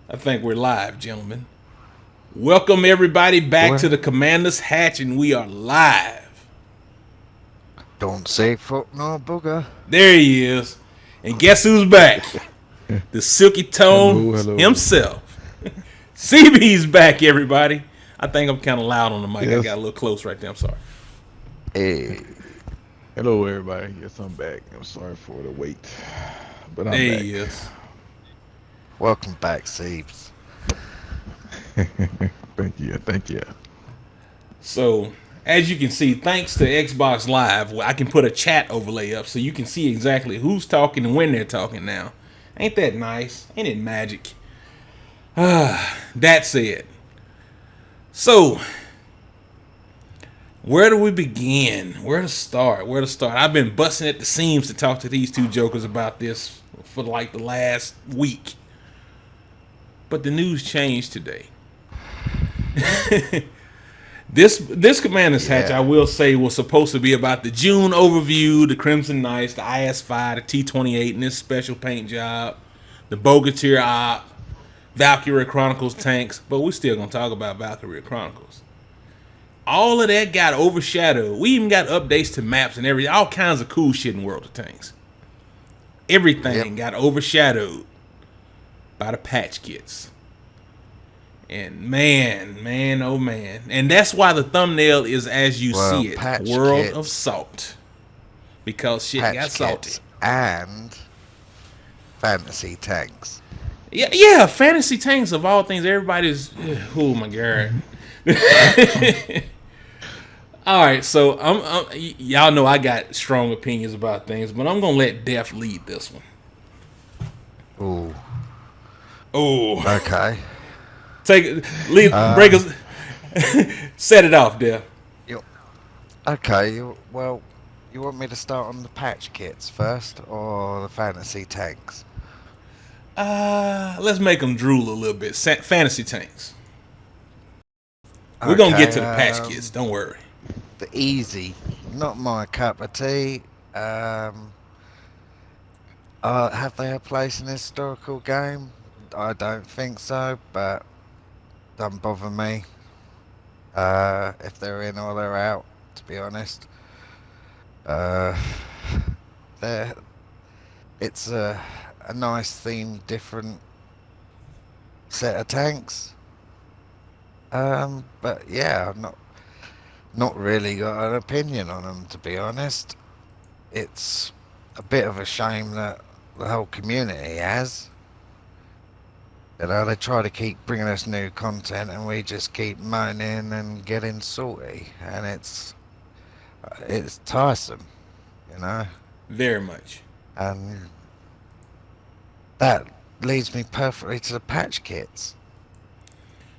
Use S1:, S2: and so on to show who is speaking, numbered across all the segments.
S1: I think we're live, gentlemen. Welcome everybody back to
S2: Boy,
S1: the Commander's Hatch, and we are live.
S2: don't say fuck no booger.
S1: There he is. And guess who's back? The Silky
S3: Hello,
S1: Tones
S3: hello.
S1: himself. CB's back, everybody. I think I'm kind of loud on the mic. I got
S3: Yes.
S1: a little close right there. I'm sorry.
S2: Hey,
S3: Hello, everybody. Yes, I'm back. I'm sorry for the wait, but
S1: There
S3: I'm back.
S1: he is.
S2: welcome back, Seeps.
S3: Thank you. Thank you.
S1: So, as you can see, thanks to Xbox Live, I can put a chat overlay up so you can see exactly who's talking and when they're talking now. Ain't that nice? Ain't it magic? That's it. So, where do we begin? Where to start? Where to start? I've been busting at the seams to talk to these two jokers about this for like the last week. But the news changed today. This Commander's Hatch, I
S2: Yeah,
S1: will say, was supposed to be about the June overview, the Crimson Knights, the IS-5, the T-28, and this special paint job, the Bogatir op, Valkyria Chronicles tanks, but we're still going to talk about Valkyria Chronicles. All of that got overshadowed. We even got updates to maps and everything, all kinds of cool shit in World of Tanks.
S2: yep.
S1: Everything got overshadowed by the patch kits. And man, oh man. And that's why the thumbnail is as you
S2: Well,
S1: see it, World of Salt. Because shit got
S2: patch
S1: salty.
S2: kits, and fantasy tanks.
S1: Yeah, fantasy tanks of all things. Everybody's, oh my god. All right, so y'all know I got strong opinions about things, but I'm gonna let Def lead this one.
S2: Ooh,
S1: Oh,
S2: okay.
S1: take it, lead, break
S2: Um,
S1: us, set it off, Def.
S2: you okay? You want me to start on the patch kits first, or the fantasy tanks?
S1: Let's make them drool a little bit. Fantasy tanks. We're gonna get
S2: Okay.
S1: to the patch kits. Don't worry.
S2: The easy, not my cup of tea. Um, have they a place in a historical game? I don't think so, but don't bother me. If they're in or they're out, to be honest. Uh, they're, it's a nice theme, different set of tanks. But yeah, I've not really got an opinion on them, to be honest. It's a bit of a shame that the whole community has. You know, they try to keep bringing us new content, and we just keep moaning and getting salty, and it's tiresome, you know.
S1: Very much.
S2: And that leads me perfectly to the patch kits.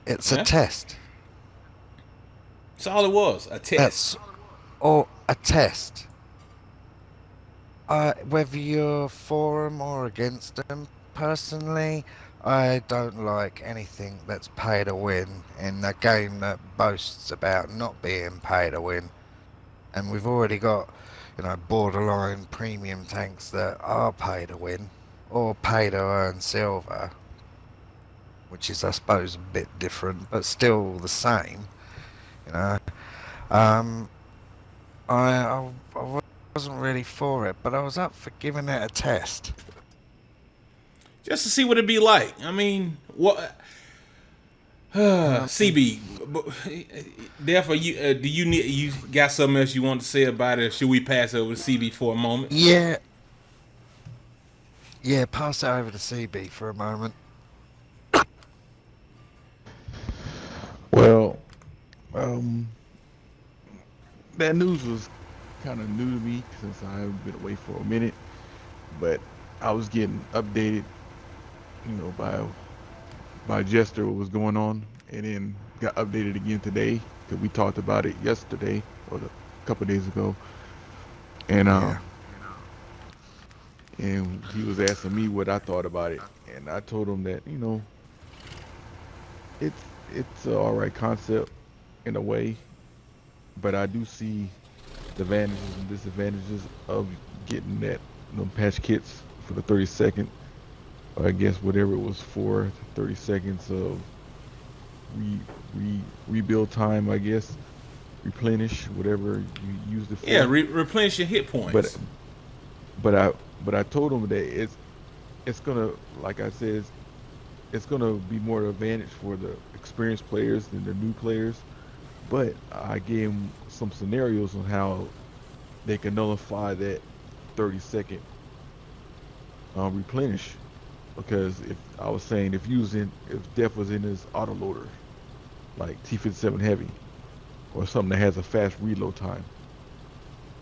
S2: It's a
S1: Yeah,
S2: test.
S1: that's all it was. A test.
S2: That's or a test. Whether you're for them or against them, personally, I don't like anything that's pay to win in a game that boasts about not being pay to win. And we've already got, borderline premium tanks that are pay to win or pay to earn silver, which is, I suppose, a bit different, but still the same. You know, um, I wasn't really for it, but I was up for giving it a test.
S1: Just to see what it'd be like. I mean, what?
S2: Um,
S1: CB, therefore, do you need you got something else you want to say about it? Or should we pass over to CB for a moment?
S2: yeah, yeah. Pass it over to CB for a moment.
S3: Well, um, that news was kind of new to me since I've been away for a minute, but I was getting updated, by Jester what was going on, and then got updated again today because we talked about it yesterday or a couple of days ago, and
S2: Yeah.
S3: he was asking me what I thought about it, and I told him that it's a all right concept in a way, but I do see the advantages and disadvantages of getting that patch kits for the 32nd. I guess whatever it was for, 30 seconds of re, rebuild time, I guess, replenish whatever you used it
S1: Yeah,
S3: for.
S1: replenish your hit
S3: But
S1: points.
S3: but I told him that it's gonna, like I said, it's gonna be more advantage for the experienced players than the new players. But I gave him some scenarios on how they can nullify that 30-second replenish. Because if I was saying if Def was in his autoloader, like T57 heavy, or something that has a fast reload time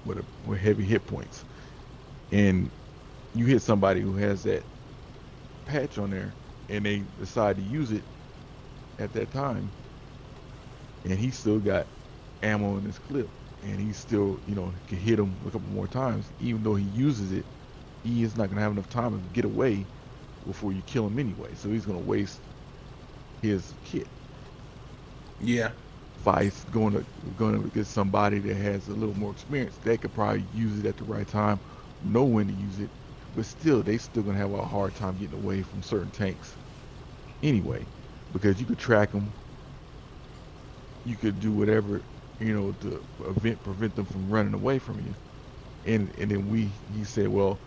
S3: with heavy hit points, and you hit somebody who has that patch on there, and they decide to use it at that time, and he still got ammo in his clip, and he still, can hit him a couple more times, even though he uses it, he is not gonna have enough time to get away before you kill him anyway. So he's gonna waste his kit.
S1: Yeah.
S3: Vice going to get somebody that has a little more experience. They could probably use it at the right time, know when to use it, but still, they still gonna have a hard time getting away from certain tanks anyway, because you could track them, you could do whatever, to prevent them from running away from you. And then he said, well,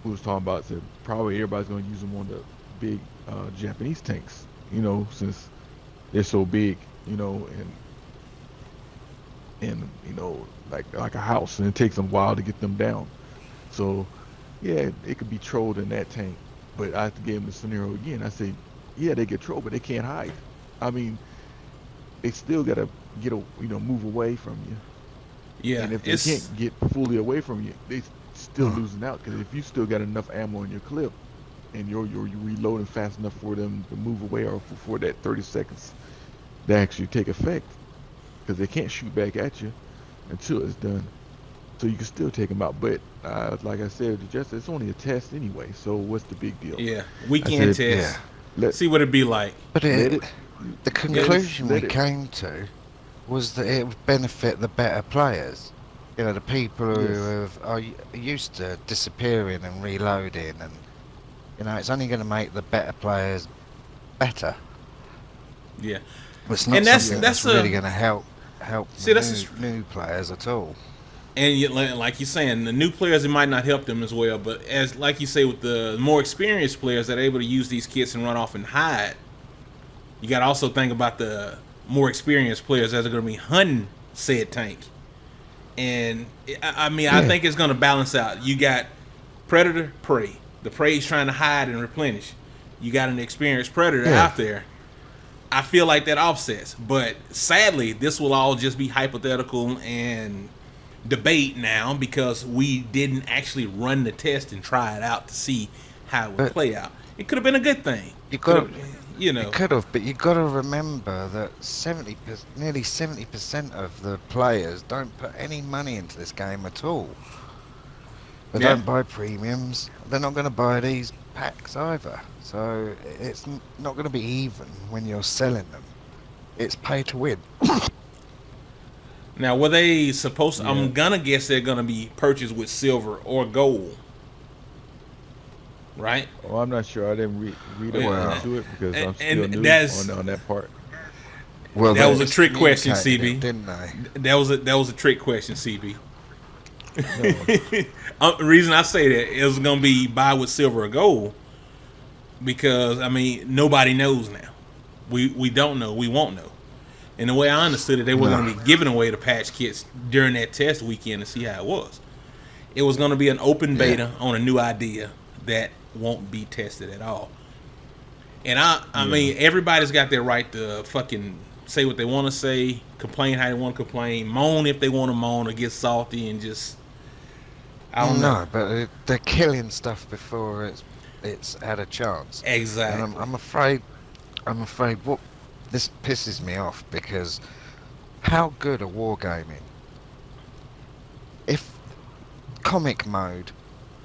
S3: we was talking about, said probably everybody's gonna use them on the big Japanese tanks, since they're so big, and like a house, and it takes them a while to get them down. So yeah, it could be trolled in that tank. But I gave him the scenario again. I said, yeah, they get trolled, but they can't hide. I mean, they still gotta move away from you.
S1: Yeah.
S3: And if they can't get fully away from you, they still losing out. Because if you still got enough ammo in your clip, and you're reloading fast enough for them to move away, or for that 30 seconds to actually take effect, because they can't shoot back at you until it's done. So you can still take them out. But like I said, it's only a test anyway. So what's the big deal?
S1: Yeah. Weekend test. See what it'd be like.
S2: But the conclusion we
S3: let it.
S2: came to was that it would benefit the better players. The people who are used to disappearing and reloading, and it's only going to make the better players better.
S1: Yeah.
S2: It's not something that's really going to help the new players at all.
S1: And like you're saying, the new players, it might not help them as well. But as like you say, with the more experienced players that are able to use these kits and run off and hide, you got to also think about the more experienced players that are going to be hunting said tank. And I think it's going to balance out. You got predator, prey. The prey's trying to hide and replenish. You got an experienced predator out there. I feel like that offsets. But sadly, this will all just be hypothetical and debate now, because we didn't actually run the test and try it out to see how it would play out. It could have been a good thing.
S2: It could have, but you got to remember that nearly 70% of the players don't put any money into this game at all. They don't buy premiums. They're not going to buy these packs either. So it's not going to be even when you're selling them. It's pay to win.
S1: Now, were they supposed to, I'm gonna guess they're gonna be purchased with silver or gold, right?
S3: Oh, I'm not sure. I didn't read into it because I'm still new on that part.
S2: Well,
S1: that was a trick question, CB.
S2: Didn't they?
S1: That was a trick question, CB. The reason I say that it was gonna be buy with silver or gold, because nobody knows now. We don't know. We won't know. And the way I understood it, they were going to be giving away the patch kits during that test weekend to see how it was. It was going to be an open beta on a new idea that won't be tested at all. And I mean, everybody's got their right to fucking say what they want to say, complain how they want to complain, moan if they want to moan, or get salty and just, I don't know.
S2: No, but they're killing stuff before it's had a chance.
S1: Exactly.
S2: And I'm afraid what this pisses me off, because how good are wargaming? If comic mode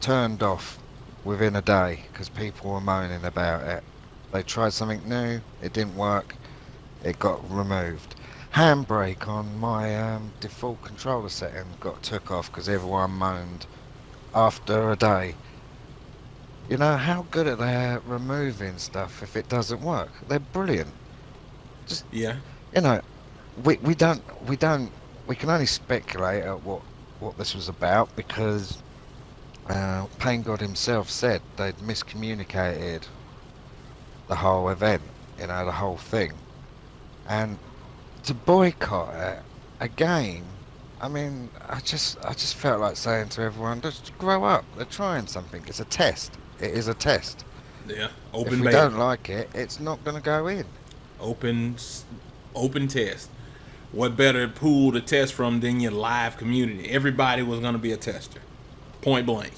S2: turned off within a day because people were moaning about it, they tried something new, it didn't work, it got removed. Handbrake on my default controller setting got took off because everyone moaned after a day. You know, how good are they at removing stuff if it doesn't work? They're brilliant. Just,
S1: Yeah.
S2: you know, we don't we can only speculate at what this was about because Pain God himself said they'd miscommunicated the whole event, you know, the whole thing, and to boycott it, a game. I mean, I just felt like saying to everyone, just grow up. They're trying something. It's a test. It is a test.
S1: Yeah.
S2: If
S1: Open
S2: we
S1: beta.
S2: don't like it, it's not going to go in.
S1: Open open test. What better pool to test from than your live community? Everybody was gonna be a tester. Point blank.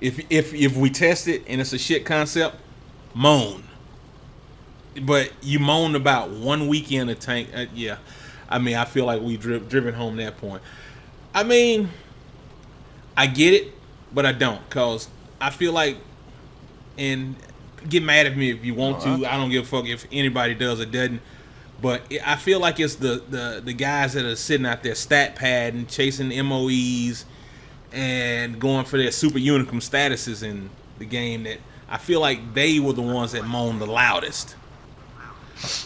S1: If we test it and it's a shit concept, moan. But you moan about one weekend of tank. Yeah, I mean, I feel like we driven home that point. I mean, I get it, but I don't, cause I feel like, and get mad at me if you want to. I don't give a fuck if anybody does or doesn't. But I feel like it's the guys that are sitting out there stat padding, chasing MOEs, and going for their super unicum statuses in the game that I feel like they were the ones that moaned the loudest.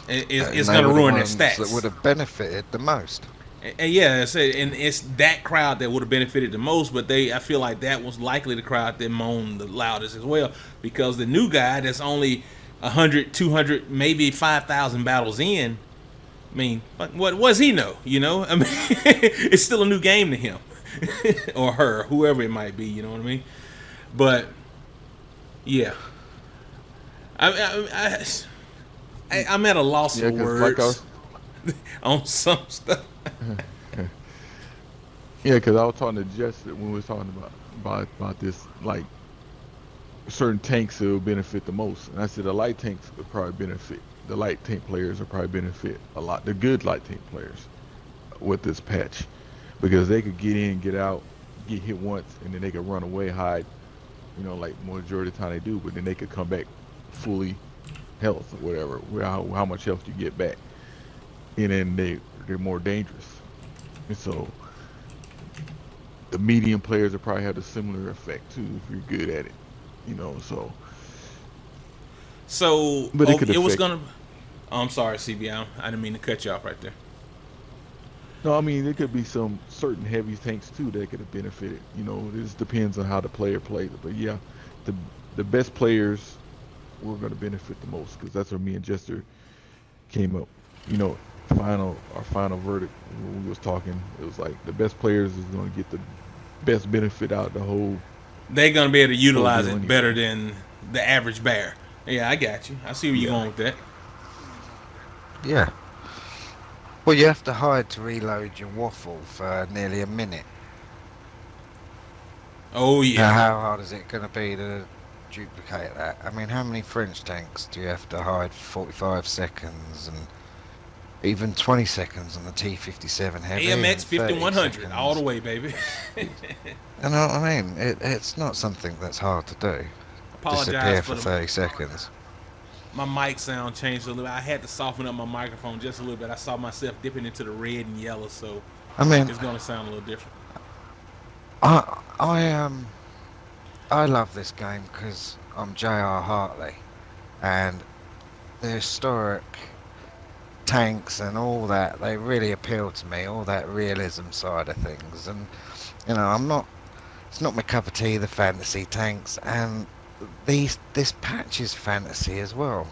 S1: It's
S2: they
S1: going to
S2: were the
S1: ruin their
S2: ones that would
S1: stats.
S2: have benefited the most.
S1: And yeah, and it's that crowd that would have benefited the most, but I feel like that was likely the crowd that moaned the loudest as well, because the new guy that's only 100, 200, maybe 5,000 battles in, I mean, what does he know? You know, I mean, it's still a new game to him or her, whoever it might be. You know what I mean? But yeah, I'm at a loss
S3: Yeah,
S1: for
S3: because like
S1: words on some stuff.
S3: yeah, because I was talking to Jess when we was talking about this, like certain tanks that will benefit the most, and I said the light tanks would probably benefit. The light tank players will probably benefit a lot. The good light tank players with this patch, because they could get in, get out, get hit once, and then they could run away, hide. You know, like majority of the time they do, but then they could come back fully health or whatever. How much health you get back, and then they're more dangerous. And so the medium players will probably have a similar effect too if you're good at it. You know,
S1: So
S3: but it could
S1: it was
S3: affect.
S1: gonna. Oh, I'm sorry, CB. I didn't mean to cut you off right there.
S3: No, I mean there could be some certain heavy tanks too that could have benefited. You know, it just depends on how the player plays it. But yeah, the the best players were going to benefit the most because that's where me and Jester came up. You know, our final verdict when we was talking, it was like the best players is going to get the best benefit out of the
S1: They're gonna be able to
S3: whole
S1: utilize
S3: deal
S1: it
S3: anyway.
S1: better than the average bear. Yeah, I got you. I see where you're
S3: Yeah.
S1: going with that.
S2: Yeah. Well, you have to hide to reload your waffle for nearly a minute.
S1: Oh
S2: Now,
S1: yeah.
S2: how hard is it going to be to duplicate that? I mean, how many French tanks do you have to hide for 45 seconds and even 20 seconds on the T-57 heavy? and
S1: AMX
S2: 30
S1: 5100 all the
S2: seconds?
S1: way, baby.
S2: You know what I mean? It's not something that's hard to do.
S1: Apologize
S2: Disappear
S1: for
S2: for 30 seconds.
S1: my mic sound changed a little bit. I had to soften up my microphone just a little bit. I saw myself dipping into the red and yellow, so
S2: I mean,
S1: it's gonna sound a little different.
S2: I love this game because I'm J.R. Hartley, and the historic tanks and all that, they really appeal to me, all that realism side of things. And, you know, it's not my cup of tea, the fantasy tanks, and this patch is fantasy as well.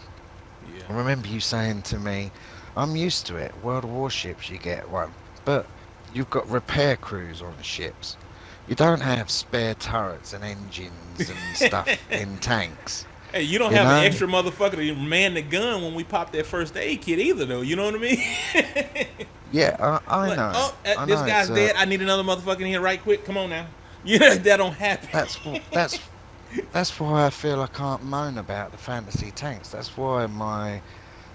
S2: I
S1: Yeah.
S2: remember you saying to me, I'm used to it, World of Warships you get one, but you've got repair crews on ships. You don't have spare turrets and engines and stuff in tanks.
S1: Hey, you don't
S2: You
S1: have an
S2: know?
S1: extra motherfucker to man the gun when we pop that first aid kit either, though. You know what I mean?
S2: Yeah, I
S1: Like,
S2: know.
S1: oh,
S2: I
S1: this
S2: know
S1: guy's
S2: it's,
S1: dead. I need another motherfucker in here right quick. Come on now. Yeah, that don't happen.
S2: that's why I feel I can't moan about the fantasy tanks. That's why my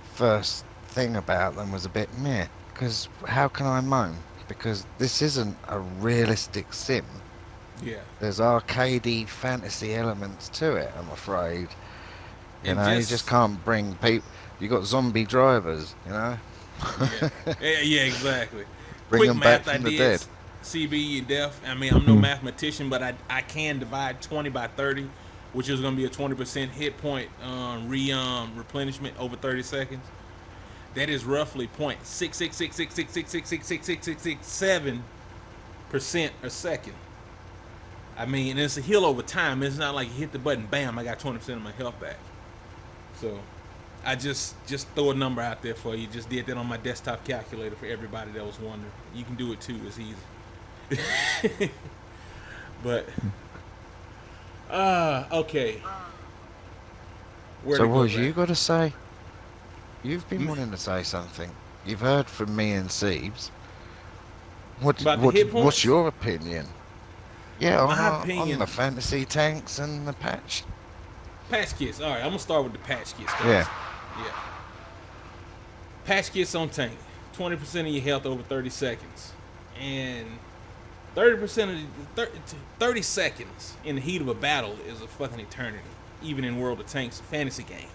S2: first thing about them was a bit meh. Because how can I moan? Because this isn't a realistic sim.
S1: Yeah.
S2: There's arcadey fantasy elements to it, I'm afraid. You
S1: And
S2: know, you just can't bring people. You got zombie drivers, you know.
S1: Yeah, exactly.
S2: Bring
S1: Quick
S2: them back
S1: math
S2: from the dead.
S1: ideas. CB, you deaf. I mean, I'm no
S3: Mhm.
S1: mathematician, but I can divide 20 by 30 which is going to be a 20% hit point replenishment over 30 seconds. That is roughly 0.66666666667% a second. I mean, and it's a heal over time. It's not like you hit the button, bam, I got 20% of my health back. So I just throw a number out there for you. Just did that on my desktop calculator for everybody that was wondering. You can do it too. It's easy. But okay.
S2: So what was you got to say? You've been wanting to say something. You've heard from me and Siebes. What's your opinion? Yeah, on the fantasy tanks and the patch
S1: kits. All right, I'm gonna start with the patch kits.
S2: Yeah.
S1: Patch kits on tank. 20% of your health over 30 seconds, and 30% of 30 seconds in the heat of a battle is a fucking eternity, even in World of Tanks fantasy game.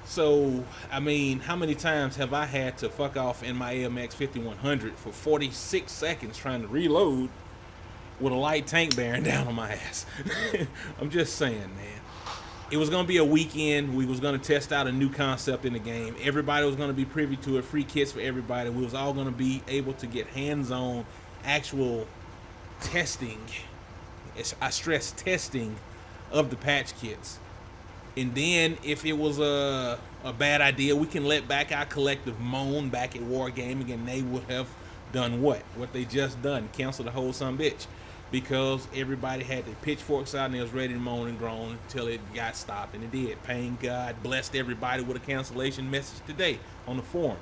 S1: So, I mean, how many times have I had to fuck off in my AMX 5100 for 46 seconds trying to reload with a light tank bearing down on my ass? I'm just saying, man. It was going to be a weekend. We was going to test out a new concept in the game. Everybody was going to be privy to it. Free kits for everybody. We was all going to be able to get hands-on actual testing. I stress testing of the patch kits. And then if it was a bad idea, we can let back our collective moan back at Wargaming, and they would have done what they just done, cancel the whole son bitch, because everybody had their pitchforks out and they was ready to moan and groan until it got stopped, and it did. Pain God blessed everybody with a cancellation message today on the forums.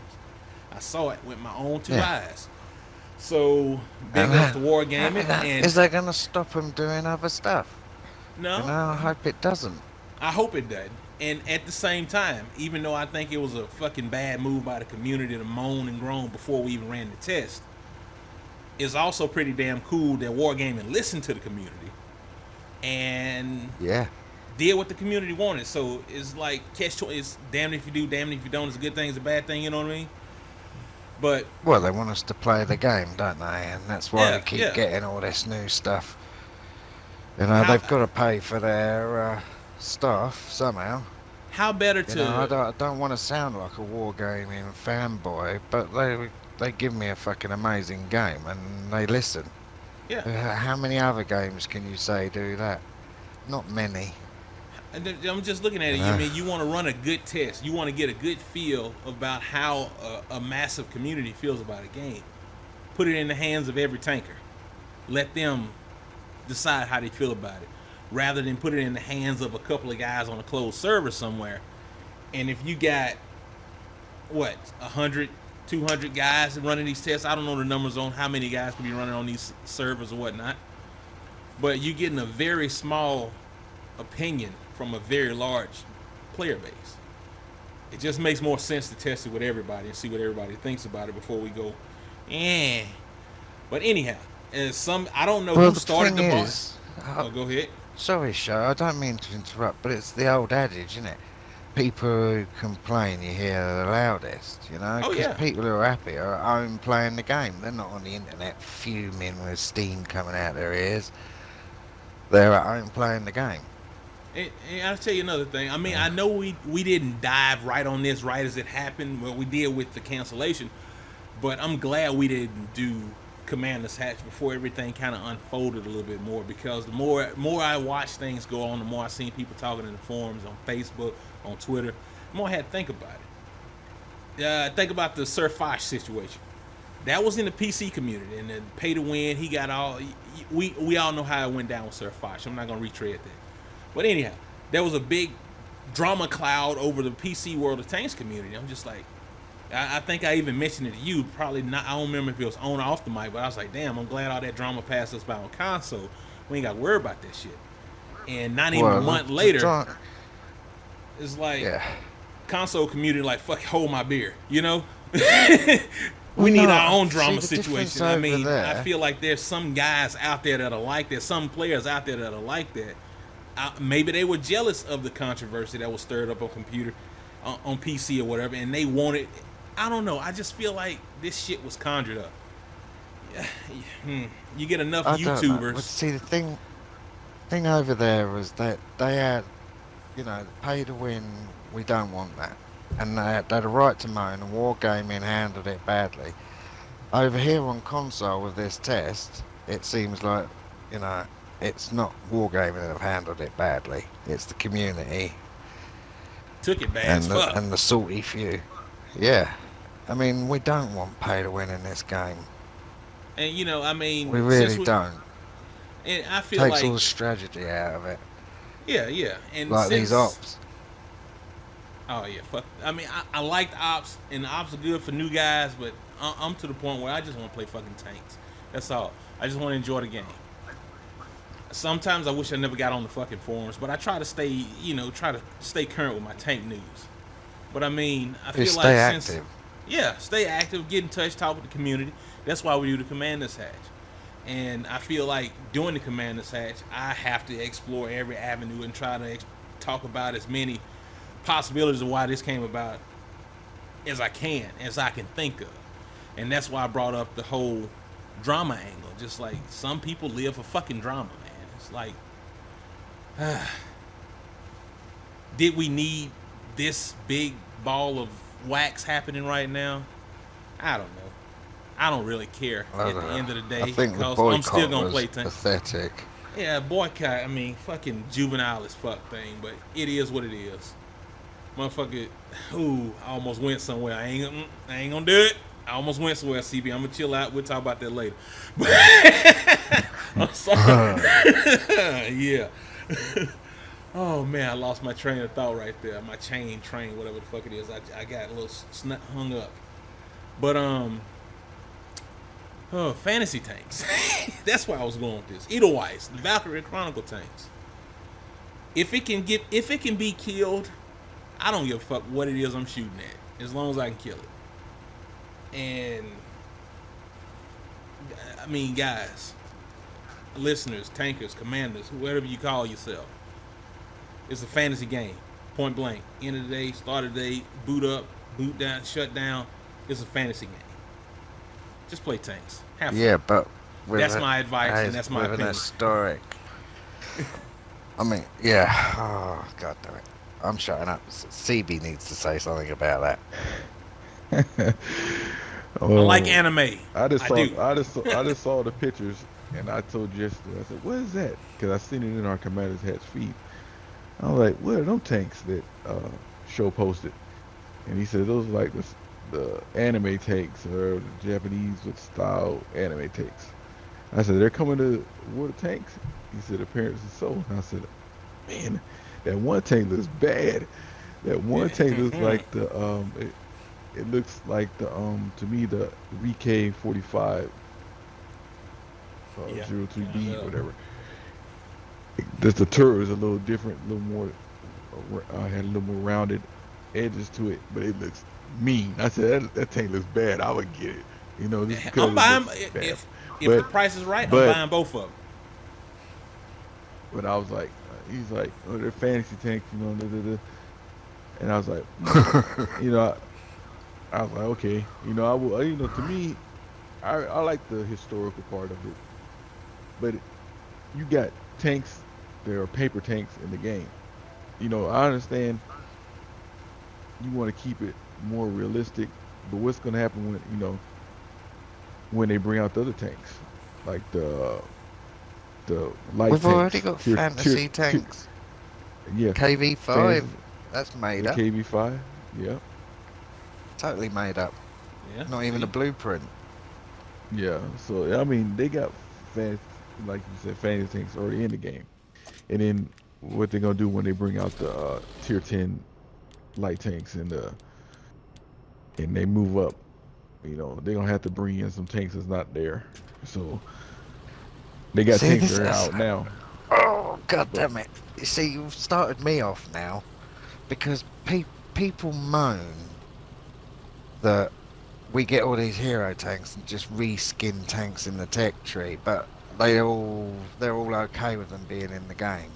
S1: I saw it with my own two eyes. So big ups to Wargaming. And
S2: is that gonna stop them doing other stuff?
S1: No,
S2: I hope it doesn't.
S1: I hope it doesn't. And at the same time, even though I think it was a fucking bad move by the community to moan and groan before we even ran the test, it's also pretty damn cool that Wargaming listened to the community and did what the community wanted. So it's like it's damn if you do, damn if you don't. It's a good thing, it's a bad thing, you know what I mean? But
S2: well, they want us to play the game, don't they? And that's why we keep getting all this new stuff. You know, they've got to pay for their stuff somehow.
S1: How better to?
S2: I don't want to sound like a Wargaming fanboy, but they give me a fucking amazing game and they listen.
S1: Yeah.
S2: How many other games can you say do that? Not many.
S1: I'm just looking at it. I mean, you want to run a good test. You want to get a good feel about how a massive community feels about a game. Put it in the hands of every tanker. Let them decide how they feel about it, rather than put it in the hands of a couple of guys on a closed server somewhere. And if you got 100, 200 guys running these tests, I don't know the numbers on how many guys could be running on these servers or whatnot, but you're getting a very small opinion from a very large player base. It just makes more sense to test it with everybody and see what everybody thinks about it before we go, But anyhow, I don't know who started the boss. Oh, go ahead.
S2: Sorry, Sho, I don't mean to interrupt, but it's the old adage, isn't it? People who complain, you hear the loudest, you know? Because people who are happy are at home playing the game. They're not on the internet fuming with steam coming out their ears. They're at home playing the game.
S1: And I'll tell you another thing. I mean, I know we didn't dive right on this right as it happened, what we did with the cancellation, but I'm glad we didn't do Commander's Hatch before everything kind of unfolded a little bit more, because the more I watch things go on, the more I seen people talking in the forums, on Facebook, on Twitter, the more I had to think about it. Think about the Sir Fosh situation. That was in the PC community, and then pay to win, he got all, we all know how it went down with Sir Fosh. I'm not going to retread that. But anyhow, there was a big drama cloud over the PC World of Tanks community. I'm just like, I think I even mentioned it to you, probably not, I don't remember if it was on or off the mic, but I was like, damn, I'm glad all that drama passed us by on console. We ain't got to worry about that shit. And not even a month later, it's like, console community like, fuck, hold my beer, you know? We need our own drama situation. I mean, I feel like there's some guys out there that are like that, some players out there that are like that. Maybe they were jealous of the controversy that was stirred up on on PC or whatever, and they wanted, I don't know, I just feel like this shit was conjured up. You get enough YouTubers.
S2: See, the thing thing over there was that they had, pay to win. We don't want that, and they had a right to moan. And Wargaming handled it badly. Over here on console with this test, it seems like, you know, it's not Wargaming that have handled it badly. It's the community
S1: Took it bad as
S2: and
S1: fuck.
S2: the salty few. Yeah. I mean, we don't want pay to win in this game.
S1: And I mean,
S2: We
S1: since
S2: really
S1: we,
S2: don't.
S1: and I feel
S2: Takes all
S1: like,
S2: the strategy out of it.
S1: yeah, and
S2: Like these
S1: since,
S2: ops.
S1: oh yeah, fuck. I mean, I liked ops, and the ops are good for new guys, but I'm to the point where I just want to play fucking tanks. That's all. I just want to enjoy the game. Sometimes I wish I never got on the fucking forums, but I try to stay, try to stay current with my tank news. But I mean, I
S2: You
S1: feel like
S2: stay
S1: since,
S2: active.
S1: yeah, stay active, get in touch, talk with the community. That's why we do the Commander's Hatch. And I feel like doing the Commander's Hatch, I have to explore every avenue and try to talk about as many possibilities of why this came about as I can think of. And that's why I brought up the whole drama angle. Just like some people live for fucking drama, man. It's like, did we need this big ball of wax happening right now? I don't know. I don't really care
S2: I
S1: at
S2: don't
S1: the
S2: know.
S1: end of the day
S2: I think the
S1: because I'm still
S2: boycott
S1: gonna
S2: was
S1: play tank.
S2: pathetic.
S1: Yeah, boycott. I mean, fucking juvenile as fuck thing, but it is what it is. Motherfucker, ooh, I almost went somewhere. I ain't gonna do it. I almost went somewhere, CB. I'm gonna chill out. We'll talk about that later. I'm sorry. Yeah. Oh man, I lost my train of thought right there. My train, whatever the fuck it is. I got a little hung up. But oh, fantasy tanks. That's where I was going with this. Edelweiss, the Valkyrie Chronicle tanks. If it can be killed, I don't give a fuck what it is I'm shooting at, as long as I can kill it. And I mean, guys, listeners, tankers, commanders, whatever you call yourself, it's a fantasy game. Point blank. End of the day, start of the day, boot up, boot down, shut down. It's a fantasy game. Just play tanks. Have fun.
S2: Yeah, but with
S1: That's my advice, and that's my
S2: with an
S1: opinion.
S2: historic. I mean, yeah. Oh, God damn it. I'm shutting up. CB needs to say something about that.
S1: I like anime.
S3: I just
S1: I
S3: saw,
S1: do.
S3: I just saw the pictures, and I told Jessica, I said, "What is that?" Because I seen it in our Commander's Hatch feed. I was like, "What are them tanks that Show posted?" And he said, "Those are like the anime tanks, or the Japanese with style anime tanks." I said, "They're coming to World of Tanks." He said, "Apparently so." And I said, "Man, that one tank looks bad. That one tank looks like it looks like to me the VK-45
S1: Yeah.
S3: 03B whatever. Just the turret is a little different, a little more had a little more rounded edges to it, but it looks mean." I said that tank looks bad. I would get it, just because
S1: I'm buying
S3: it looks bad.
S1: if
S3: But
S1: the price is right. I'm
S3: but
S1: buying both of them.
S3: but I was like, he's like, "Oh, they're fantasy tanks, da, da, da." And I was like, I was like, okay, I will, to me, I like the historical part of it, but you got tanks, there are paper tanks in the game. I understand you want to keep it more realistic, but what's going to happen when they bring out the other tanks, like the light
S2: We've
S3: tanks,
S2: already got fantasy tanks.
S3: yeah,
S2: KV5.
S3: fantasy,
S2: That's made
S3: the
S2: up.
S3: KV5, yeah,
S2: Totally made up.
S1: Yeah.
S2: Not even
S1: see?
S2: a blueprint.
S3: yeah. So I mean, they got fantasy, like you said, fantasy tanks already in the game, and then what they're gonna do when they bring out the tier 10 light tanks and they move up, they're gonna have to bring in some tanks that's not there. So they got
S2: See,
S3: tanks
S2: this
S3: that are
S2: is.
S3: out now.
S2: Oh, God
S3: But
S2: damn it. You see, you've started me off now because people moan that we get all these hero tanks and just reskin tanks in the tech tree, but they're all okay with them being in the game.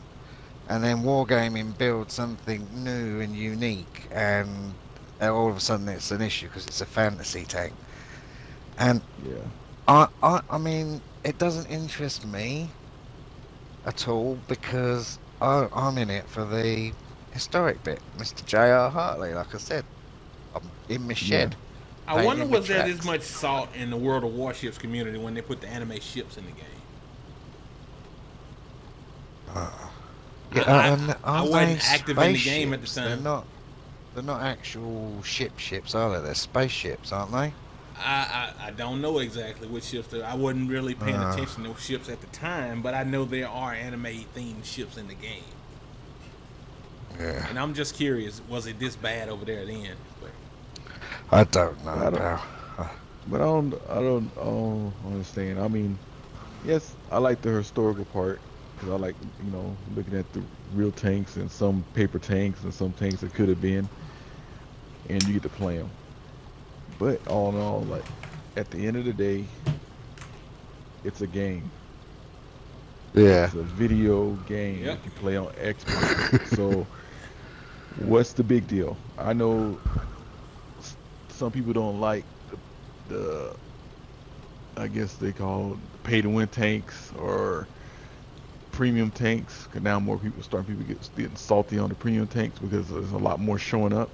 S2: And then Wargaming builds something new and unique, and all of a sudden it's an issue because it's a fantasy tank. And
S3: yeah,
S2: I mean, it doesn't interest me at all because I'm in it for the historic bit. Mr. J.R. Hartley, like I said, I'm in my
S3: Yeah.
S2: shed,
S1: I wonder
S2: painting my
S1: was there this
S2: tracks.
S1: much salt in the World of Warships community when they put the anime ships in the game?
S2: Uh,
S1: I
S2: yeah, and
S1: I
S2: aren't they
S1: wasn't active in the game at the
S2: spaceships?
S1: time.
S2: They're not actual ships, are they? They're spaceships, aren't they?
S1: I don't know exactly which ships there. I wasn't really paying
S2: Uh,
S1: attention to those ships at the time, but I know there are anime themed ships in the game.
S2: yeah,
S1: And I'm just curious, was it this bad over there then? But
S2: I don't
S3: I
S2: know,
S3: don't,
S2: pal.
S3: but I don't understand. I mean, yes, I like the historical part because I like, looking at the real tanks and some paper tanks and some tanks that could have been, and you get to play them. But all in all, like at the end of the day, it's a game.
S2: Yeah,
S3: It's a video game
S1: yep.
S3: that you play on Xbox. So what's the big deal? I know some people don't like the I guess they call pay to win tanks or premium tanks. 'Cause now more people getting salty on the premium tanks because there's a lot more showing up.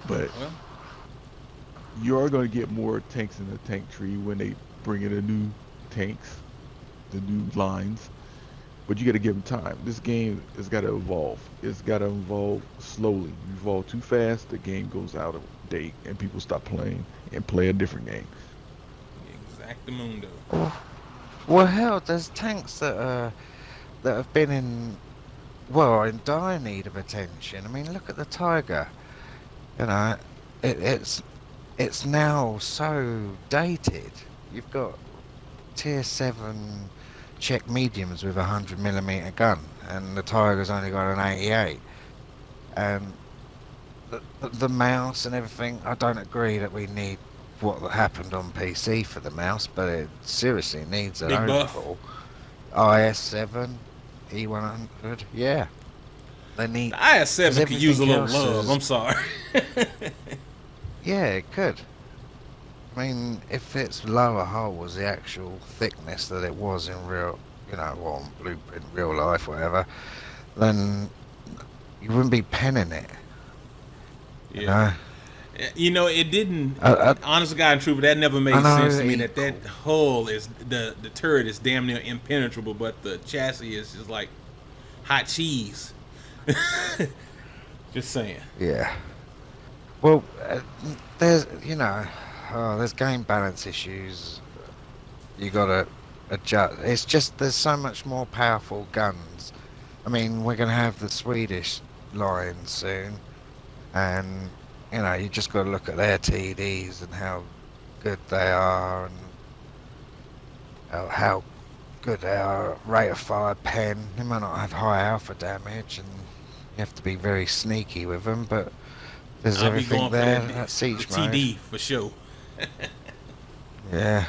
S3: But
S1: Well,
S3: you are going to get more tanks in the tank tree when they bring in the new tanks, the new lines. But you got to give them time. This game has got to evolve. It's got to evolve slowly. You evolve too fast, the game goes out of date and people stop playing and play a different game.
S1: exactamundo.
S2: well, hell, there's tanks that have been in dire need of attention. I mean, look at the Tiger. You know, it's now so dated. You've got tier 7 Czech mediums with a 100mm gun, and the Tiger's only got an 88. And the mouse and everything, I don't agree that we need what happened on PC for the mouse, but it seriously needs an
S1: Big buff.
S2: overhaul. IS7, E100, yeah. They need,
S1: The
S2: 'cause
S1: IS-7 could use a
S2: everything
S1: little
S2: else
S1: love.
S2: is,
S1: I'm sorry.
S2: yeah, it could. I mean, if its lower hull was the actual thickness that it was in real, on blueprint, real life, whatever, then you wouldn't be penning it, you
S1: Yeah.
S2: know?
S1: It didn't.
S2: I,
S1: Honest to God and true, but that never
S2: I
S1: made
S2: know
S1: sense to me.
S2: he,
S1: That hull is the turret is damn near impenetrable, but the chassis is just like hot cheese. Just saying.
S2: yeah. Well, there's, there's game balance issues. You gotta adjust. It's just there's so much more powerful guns. I mean, we're gonna have the Swedish line soon, and you just gotta look at their TDs and how good they are, and how good they are at rate of fire pen. They might not have high alpha damage, and you have to be very sneaky with them, but there's
S1: I'll be
S2: everything
S1: going for
S2: there.
S1: that
S2: That
S1: the
S2: siege mode.
S1: TD for sure.
S2: Yeah.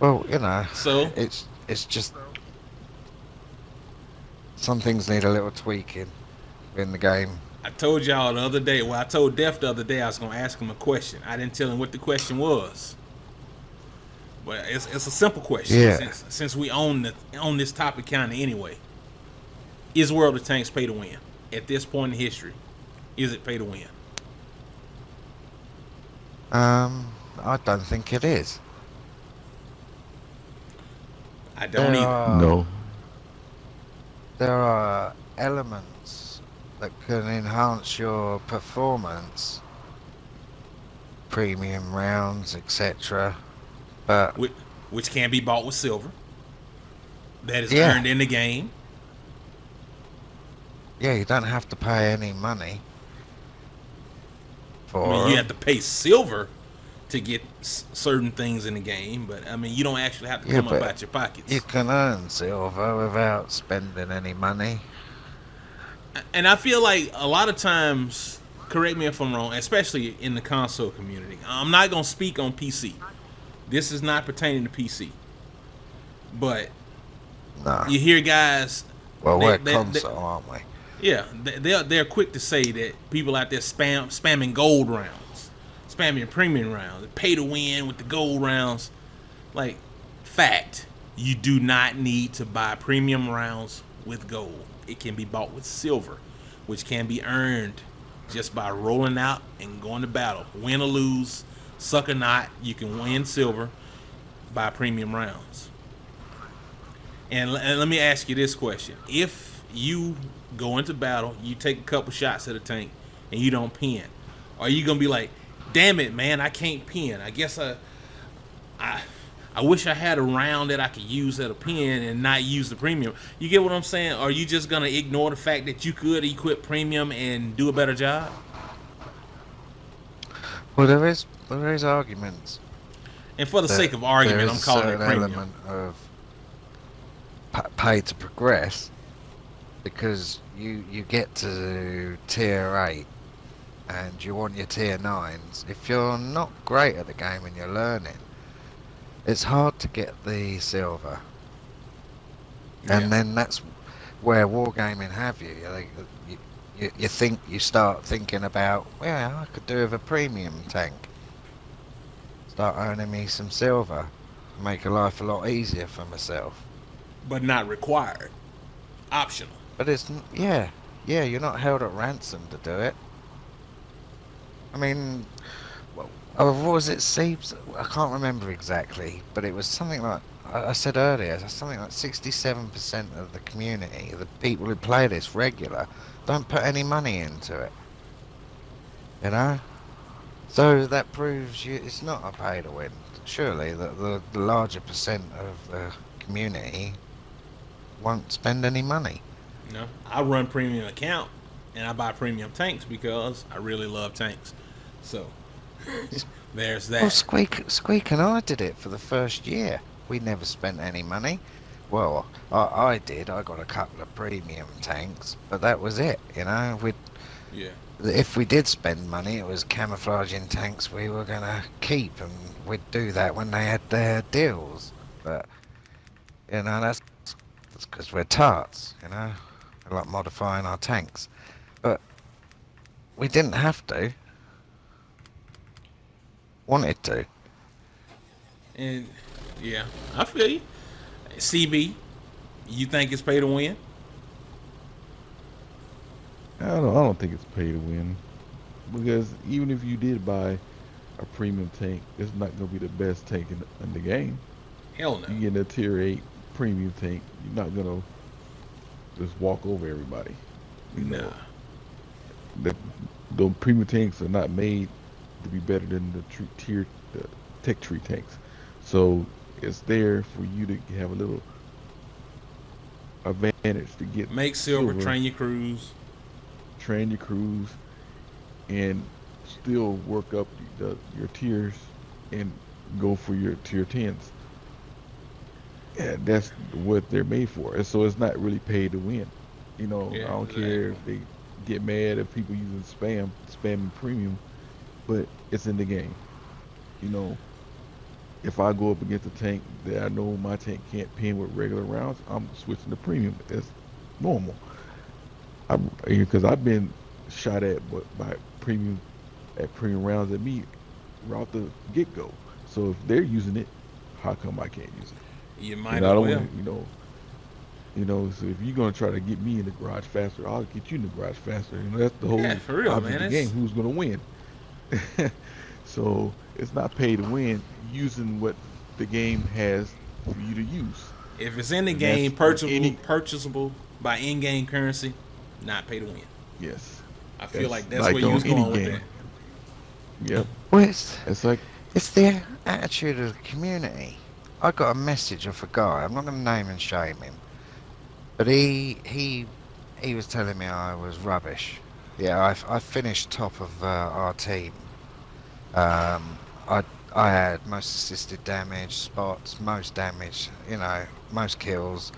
S2: Well,
S1: So
S2: it's just some things need a little tweaking in the game.
S1: I told y'all the other day. Well, I told Def the other day I was gonna ask him a question. I didn't tell him what the question was. But it's a simple question.
S2: Yeah.
S1: Since we own this topic kind of anyway. Is World of Tanks pay to win? At this point in history, is it pay to win?
S2: I don't think it is.
S1: I don't
S2: There
S1: either.
S2: are
S3: No.
S2: there are elements that can enhance your performance, premium rounds, etc. But
S1: Which can be bought with silver. That is
S2: yeah,
S1: earned in the game.
S2: yeah, you don't have to pay any money
S1: I
S2: for
S1: mean, you
S2: 'em.
S1: have to pay silver to get certain things in the game, but I mean, you don't actually have to
S2: Yeah,
S1: come up
S2: but
S1: out your pockets.
S2: you can earn silver without spending any money.
S1: And I feel like a lot of times, correct me if I'm wrong, especially in the console community. I'm not gonna speak on PC. This is not pertaining to PC. But
S2: No.
S1: you hear guys,
S2: Well,
S1: they-
S2: we're
S1: they-
S2: console, aren't we?
S1: yeah, they're quick to say that people out there spamming gold rounds, spamming premium rounds, pay to win with the gold rounds. Like, fact, You do not need to buy premium rounds with gold. It can be bought with silver, which can be earned just by rolling out and going to battle. Win or lose, suck or not, you can win silver by premium rounds. And let me ask you this question. If you go into battle, you take a couple shots at a tank, and you don't pin, are you going to be like, damn it, man, I can't pin. I guess I wish I had a round that I could use at a pin and not use the premium. You get what I'm saying? Or are you just going to ignore the fact that you could equip premium and do a better job?
S2: Well, there is arguments.
S1: And for the
S2: that
S1: sake of argument,
S2: there
S1: I'm
S2: is a
S1: calling it
S2: certain
S1: premium.
S2: element of pay to progress, because you get to tier 8 and you want your tier 9s. If you're not great at the game and you're learning, it's hard to get the silver.
S1: Yeah.
S2: And then that's where wargaming have you. You start thinking about, well, I could do with a premium tank. Start earning me some silver, make a life a lot easier for myself.
S1: But not required. Optional.
S2: But yeah, you're not held at ransom to do it. I mean, what was it, Siebes? I can't remember exactly, but it was something like, I said earlier, something like 67% of the community, the people who play this regular, don't put any money into it. You know? So that proves it's not a pay to win. Surely the larger percent of the community won't spend any money.
S1: You know, I run premium account and I buy premium tanks because I really love tanks. So there's that.
S2: Well, Squeak and I did it for the first year. We never spent any money. Well, I did. I got a couple of premium tanks, but that was it. You know,
S1: Yeah.
S2: if we did spend money, it was camouflaging tanks we were gonna keep, and we'd do that when they had their deals. But you know, that's because we're tarts. You know, we like modifying our tanks, but we didn't have to. Wanted to.
S1: And yeah, I feel you. CB, you think it's pay to win?
S3: I don't think it's pay to win, because even if you did buy a premium tank, it's not gonna be the best tank in the game.
S1: Hell no.
S3: You get a tier 8 premium tank, you're not gonna just walk over everybody. You know, the premium tanks are not made to be better than the tech tree tanks. So it's there for you to have a little advantage to get
S1: Make silver, train your crews.
S3: train your crews, and still work up your tiers and go for your tier 10s. And that's what they're made for. And so it's not really paid to win. You know,
S1: Yeah,
S3: I don't care if they get mad if people using spamming premium, but it's in the game. You know, if I go up against a tank that I know my tank can't pin with regular rounds, I'm switching to premium. It's normal. Because I've been shot at by premium rounds at me right off the get go. So if they're using it, how come I can't use it?
S1: You might
S3: And
S1: as
S3: I don't
S1: well.
S3: want so if you're gonna try to get me in the garage faster, I'll get you in the garage faster. You know, that's the whole
S1: Yeah, for real,
S3: object
S1: man.
S3: of the game. Who's gonna win? So it's not pay to win using what the game has for you to use.
S1: If it's in the
S3: And
S1: game,
S3: that's on
S1: purchasable by in-game currency, not pay to win.
S3: Yes.
S1: I feel like
S3: That's
S1: that's
S3: like
S1: where you
S3: on
S1: was
S3: any
S1: going with
S3: game.
S1: that.
S3: Yep.
S2: Well,
S3: It's like
S2: it's the attitude of the community. I got a message off a guy. I'm not going to name and shame him, but he was telling me I was rubbish. Yeah, I finished top of our team. I had most assisted damage, spots, most damage, you know, most kills,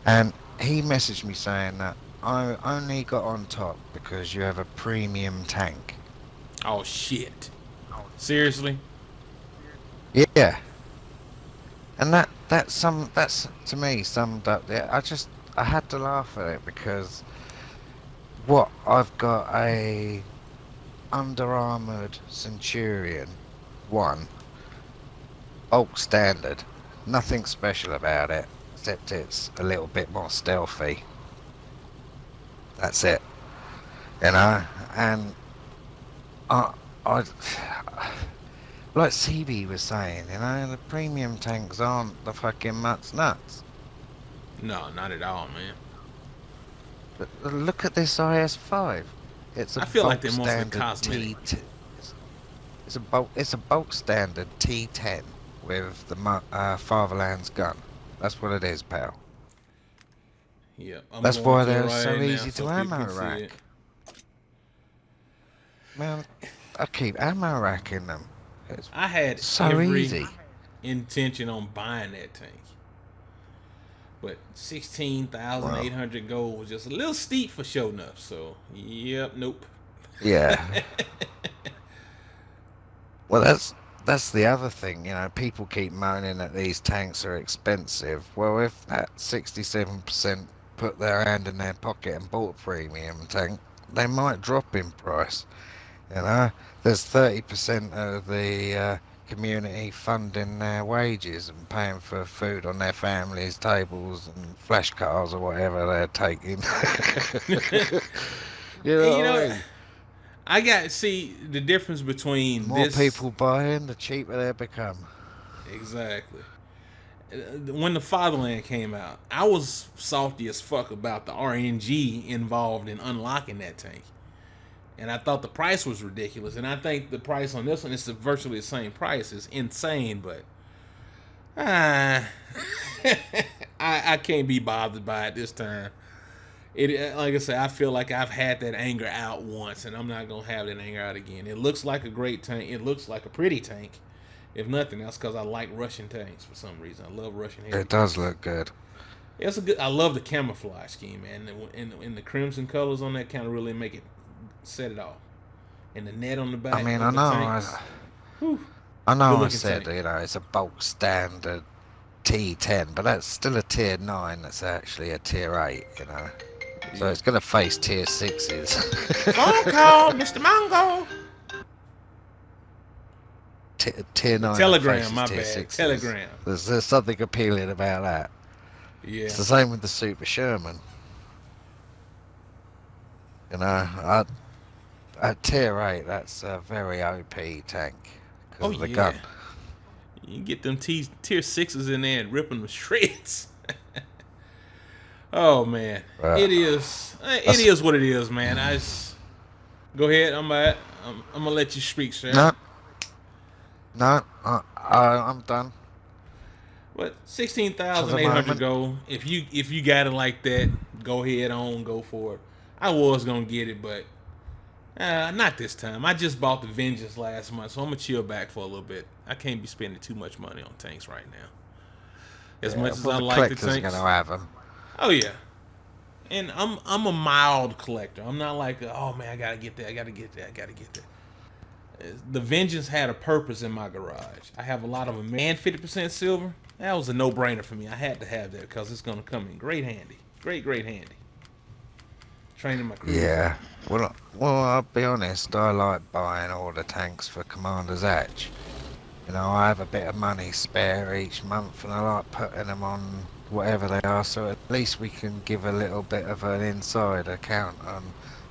S2: and he messaged me saying that I only got on top because you have a premium tank.
S1: Oh shit! Seriously?
S2: Yeah. And that's to me summed up there. I had to laugh at it because I've got a under armored Centurion 1 bulk standard Nothing special about it, except it's a little bit more stealthy. That's it. You know, and I like CB was saying, you know, the premium tanks aren't the fucking mutts nuts.
S1: No, not at all, man.
S2: But look at this IS-5. It's a
S1: I feel like
S2: bulk
S1: they're mostly
S2: standard
S1: cosmetic.
S2: It's a bulk standard T10 with the Fatherland's gun. That's what it is, pal.
S1: Yeah, I'm
S2: That's
S1: going
S2: why
S1: to it
S2: they're
S1: right
S2: so
S1: now
S2: easy
S1: so
S2: to
S1: people
S2: ammo
S1: can see
S2: rack.
S1: it.
S2: Man, I keep ammo racking them. It's
S1: I had
S2: so
S1: every
S2: easy.
S1: intention on buying that tank, but 16,800 gold was just a little steep for show enough. So, yep, nope.
S2: Yeah. Well, that's the other thing, you know. People keep moaning that these tanks are expensive. Well, if that 67% put their hand in their pocket and bought a premium tank, they might drop in price. You know, there's 30% of the community funding their wages and paying for food on their families' tables and flash cars or whatever they're taking. You
S1: And
S2: know what I mean?
S1: I got see the difference
S2: The
S1: between
S2: more
S1: this
S2: people buying, the cheaper they become.
S1: exactly. When the Fatherland came out, I was salty as fuck about the RNG involved in unlocking that tank. And I thought the price was ridiculous. And I think the price on this one is virtually the same price. It's insane, but I can't be bothered by it this time. It like I said, I feel like I've had that anger out once, and I'm not gonna have that anger out again. It looks like a great tank. It looks like a pretty tank, if nothing else, because I like Russian tanks for some reason. I love Russian heavy.
S2: It does
S1: tanks.
S2: look good.
S1: It's a good. I love the camouflage scheme, man. And the crimson colors on that kind of really make it set it off. And the net on the back.
S2: I mean,
S1: of
S2: I
S1: the
S2: know,
S1: tanks. Whew,
S2: I know, I
S1: good-looking
S2: said
S1: tank.
S2: you know it's a bulk standard T10, but that's still a tier 9. That's actually a tier 8. You know, so
S1: Yeah.
S2: it's gonna face tier 6s.
S1: Phone call, Mr. Mongo.
S2: Tier 9
S1: Telegram,
S2: faces
S1: my
S2: tier
S1: bad.
S2: 6s.
S1: Telegram.
S2: There's something appealing about that.
S1: Yeah.
S2: It's the same with the Super Sherman. You know, at tier 8, that's a very OP tank because
S1: Oh
S2: of the
S1: yeah.
S2: gun.
S1: You can get them tier sixes in there and ripping them shreds. Oh man, it is. It is what it is, man. I just go ahead. I'm gonna let you speak, sir.
S2: No, I'm done.
S1: What
S2: For
S1: 16,800
S2: the
S1: gold? If you got it like that, go ahead on, go for it. I was gonna get it, but not this time. I just bought the Vengeance last month, so I'm gonna chill back for a little bit. I can't be spending too much money on tanks right now. As much as
S2: well,
S1: I
S2: the
S1: like the
S2: collectors are
S1: tanks.
S2: gonna have them.
S1: Oh yeah, and I'm a mild collector. I'm not like oh man, I gotta get that. I gotta get that. I gotta get that. The Vengeance had a purpose in my garage. I have a lot of them and 50% silver. That was a no-brainer for me. I had to have that because it's gonna come in great handy. Great handy. Training my crew.
S2: Yeah. Well, I'll be honest. I like buying all the tanks for Commander's Hatch. You know, I have a bit of money spare each month, and I like putting them on whatever they are, so at least we can give a little bit of an inside account on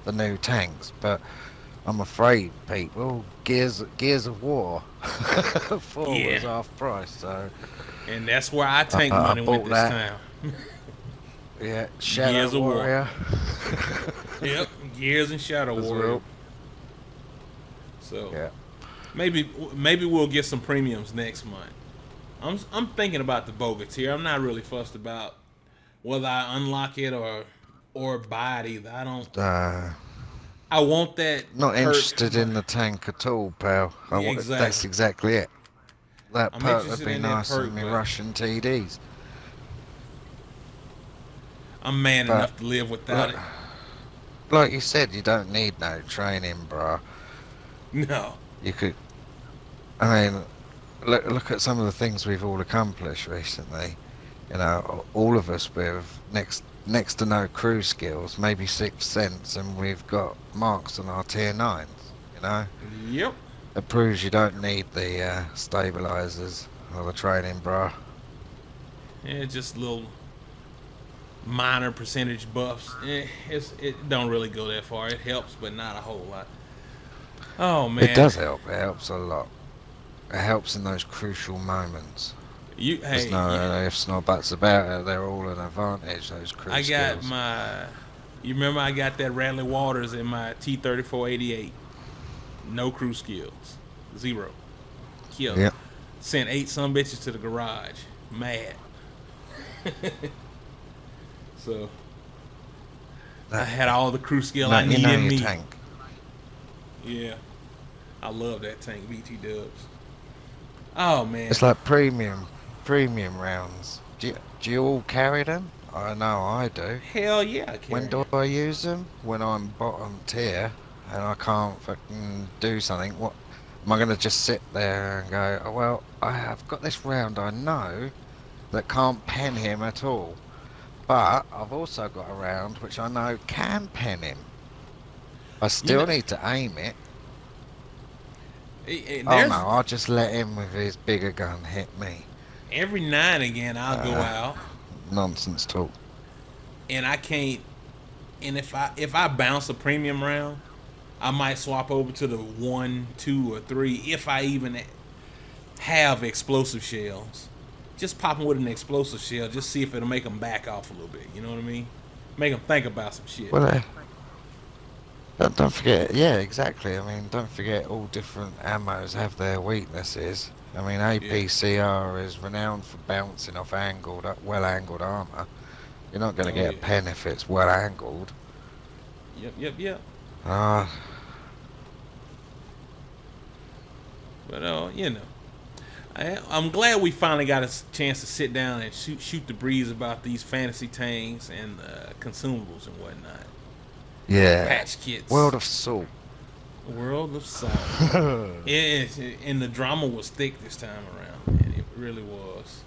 S2: the new tanks. But I'm afraid, people, Gears of War 4
S1: Yeah.
S2: was half price, so
S1: And that's where I tank
S2: I
S1: money went
S2: bought
S1: this
S2: that.
S1: time.
S2: yeah, Shadow
S1: Gears of War.
S2: Warrior.
S1: Yep, Gears and Shadow
S2: As
S1: Warrior.
S2: well.
S1: So
S2: Yeah.
S1: maybe we'll get some premiums next month. I'm thinking about the Boycotts here. I'm not really fussed about whether I unlock it or buy it either. I want that.
S2: Not
S1: perk,
S2: interested
S1: but
S2: in the tank at all, pal.
S1: Yeah,
S2: That's
S1: exactly.
S2: exactly it. That
S1: I'm
S2: perk would
S1: interested
S2: be
S1: in that
S2: nice
S1: perk,
S2: on me
S1: but-
S2: Russian TDs.
S1: I'm man
S2: But-
S1: enough to live without it.
S2: Like you said, you don't need no training, bro.
S1: No.
S2: You could. I mean, look at some of the things we've all accomplished recently. You know, all of us with next to no crew skills, maybe 6th sense, and we've got marks on our tier 9s. You know,
S1: Yep.
S2: it proves you don't need the stabilizers or the training, bro.
S1: just little minor percentage buffs. It don't really go that far. It helps, but not a whole lot. Oh
S2: It
S1: man,
S2: does help. It helps a lot. It helps in those crucial moments. There's
S1: hey, yeah,
S2: no ifs nor buts about it. They're all an advantage. Those crew
S1: I got
S2: skills.
S1: my. You remember I got that Radley Waters in my T-3488. No crew skills, 0. Killed.
S2: Yep.
S1: Sent 8 some bitches to the garage. Mad. So I had all the crew skill I
S2: You
S1: need
S2: know
S1: in
S2: your
S1: me.
S2: tank.
S1: Yeah, I love that tank, BT Dubs. Oh man,
S2: It's like premium rounds. Do you all carry them? I know I do.
S1: hell yeah, I
S2: When
S1: carry
S2: do
S1: it.
S2: I use them? When I'm bottom tier and I can't fucking do something. What am I gonna just sit there and go? Oh, well, I have got this round I know that can't pen him at all, but I've also got a round which I know can pen him. I
S1: You
S2: still
S1: know,
S2: need to aim it. Oh no,
S1: there's
S2: I'll just let him with his bigger gun hit me.
S1: every now and again I'll go out
S2: Nonsense talk.
S1: and I can't. And if I bounce a premium round, I might swap over to the 1, 2, or 3 if I even have explosive shells. Just pop them with an explosive shell, just see if it'll make them back off a little bit. You know what I mean? Make them think about some shit.
S2: Well, don't forget, yeah, exactly. I mean, don't forget all different ammos have their weaknesses. I mean, APCR is renowned for bouncing off well-angled armor. You're not going to get a pen if it's well-angled.
S1: Yep.
S2: Uh,
S1: But I'm glad we finally got a chance to sit down and shoot the breeze about these fantasy tanks and consumables and whatnot.
S2: yeah.
S1: Patch kits.
S2: World of Salt.
S1: World of Salt. And the drama was thick this time around, and it really was.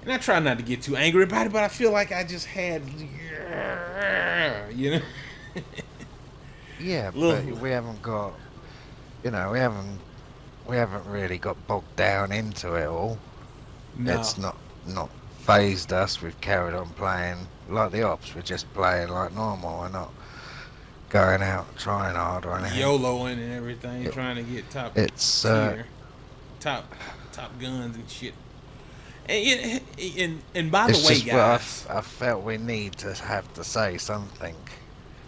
S1: And I try not to get too angry about it, but I feel like I just had, you know.
S2: Yeah,
S1: Look.
S2: but we haven't got, we haven't really got bogged down into it all.
S1: No.
S2: It's not phased us. We've carried on playing like the ops. We're just playing like normal. We're not going out trying hard or anything.
S1: YOLOing and everything, trying to get top
S2: It's
S1: tier, top guns and shit. And by the
S2: it's
S1: way,
S2: just
S1: guys,
S2: I felt we need to have to say something.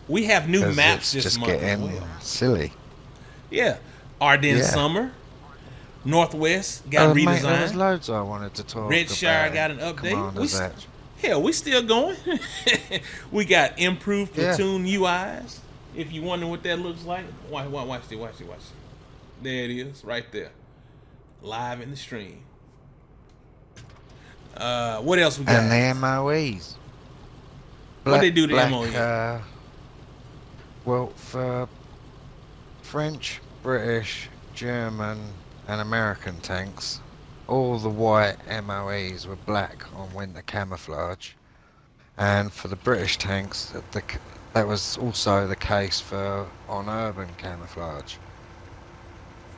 S1: we have new
S2: 'Cause
S1: maps
S2: it's
S1: this
S2: just
S1: month as
S2: getting
S1: well.
S2: silly.
S1: Yeah, Ardennes
S2: Yeah.
S1: Summer, Northwest got
S2: Mate, there was
S1: redesigned.
S2: loads I wanted to talk
S1: Redshire
S2: about.
S1: got an update.
S2: Commander's Edge.
S1: Hell, we still going. We got improved
S2: Yeah.
S1: platoon UIs. If you wonder what that looks like, watch it. There it is, right there, live in the stream. What else we got?
S2: And the MOEs.
S1: What they do to MOE?
S2: Well, for French, British, German, and American tanks, all the white MOEs were black on winter camouflage. And for the British tanks, that was also the case on urban camouflage.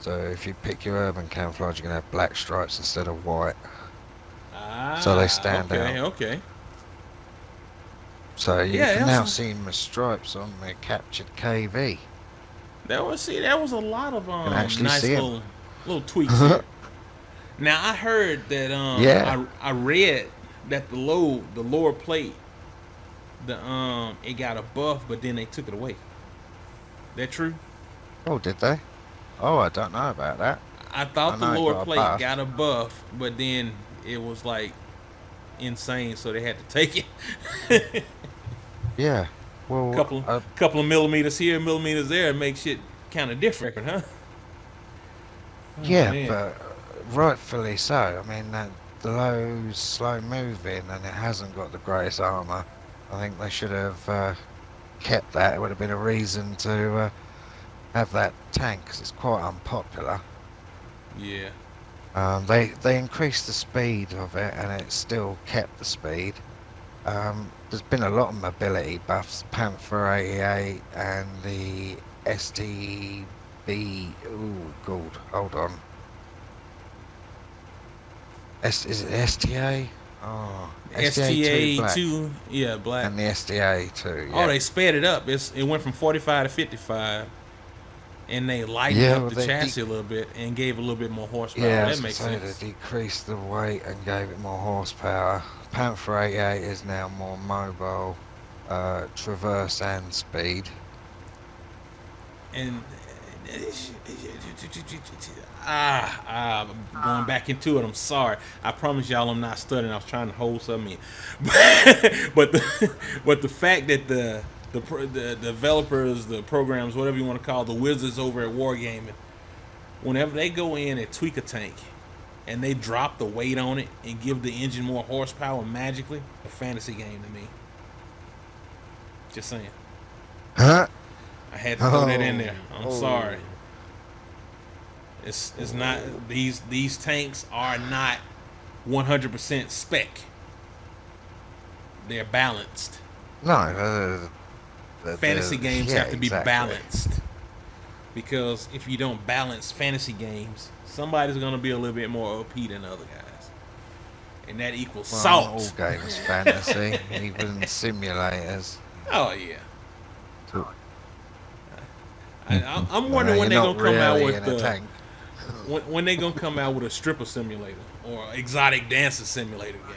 S2: So if you pick your urban camouflage, you're going to have black stripes instead of white. So they stand out.
S1: Okay.
S2: So you
S1: Yeah,
S2: can now
S1: that's-
S2: see my stripes on the captured KV.
S1: That was a lot of
S2: actually
S1: nice
S2: see 'em.
S1: little tweaks here. Now I heard that
S2: Yeah.
S1: I read that the lower plate it got a buff, but then they took it away. That true?
S2: Oh, did they? Oh, I don't know about that.
S1: I thought
S2: I
S1: the
S2: know it
S1: lower
S2: got a
S1: plate
S2: buff.
S1: got a buff, but then it was like insane, so they had to take it.
S2: Yeah. Well,
S1: couple of millimeters here, millimeters there, it makes shit kind of different, huh?
S2: yeah,
S1: man.
S2: but rightfully so. I mean, the low's slow moving and it hasn't got the greatest armor. I think they should have kept that. It would have been a reason to have that tank, 'cause it's quite unpopular.
S1: Yeah.
S2: They increased the speed of it and it still kept the speed. There's been a lot of mobility buffs, Panther 88 and the STB, ooh, God, hold on. Is it STA? Oh, STA 2
S1: STA
S2: black.
S1: 2, yeah, black.
S2: And the STA 2,
S1: Oh,
S2: yeah.
S1: they sped it up. It went from 45 to 55, and they lightened
S2: Yeah,
S1: up
S2: well,
S1: the
S2: they
S1: chassis a little bit and gave a little bit more horsepower.
S2: yeah, I
S1: That
S2: was gonna
S1: makes
S2: say they
S1: sense.
S2: decreased the weight and gave it more horsepower. Panther 88 is now more mobile, traverse and speed.
S1: And going back into it. I'm sorry. I promise y'all, I'm not stuttering. I was trying to hold something in, but the fact that the developers, the programs, whatever you want to call it, the wizards over at Wargaming, whenever they go in and tweak a tank, and they drop the weight on it and give the engine more horsepower magically, a fantasy game to me. Just saying.
S2: Huh?
S1: I had to throw that in there. I'm
S2: Oh.
S1: sorry. It's not these tanks are not 100% spec. They're balanced.
S2: No,
S1: Fantasy games
S2: yeah,
S1: have to be
S2: exactly.
S1: balanced, because if you don't balance fantasy games, somebody's gonna be a little bit more OP than other guys, and that equals
S2: Well,
S1: salt.
S2: all games fantasy, even simulators.
S1: Oh yeah.
S2: So,
S1: I'm wondering when
S2: you're
S1: they're
S2: not
S1: gonna come out
S2: really
S1: with
S2: in a
S1: the
S2: tank.
S1: when they gonna come out with a stripper simulator or exotic dancer simulator game.